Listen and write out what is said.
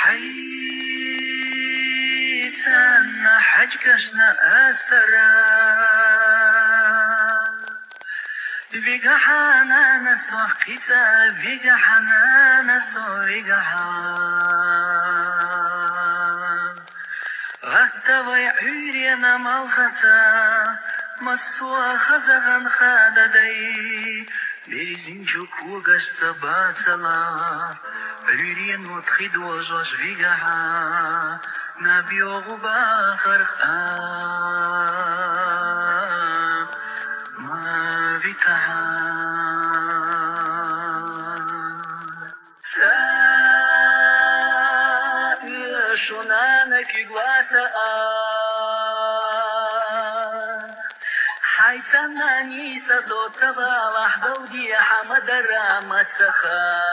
حيتنا حج كشنا أسرا فيقا حنانا سوقيتا فيقا حنانا سوقيا غدا ويعيرينا مالختا مسوا خزغن خاددي بريزين جوكو غشتا باتلا عيرين وتخيد وجوش فيقا نبيو غبا خرق ما بيتها شونانك قواتا حيثنا نيسا صوت صبالح دودي حمد الرامة سخا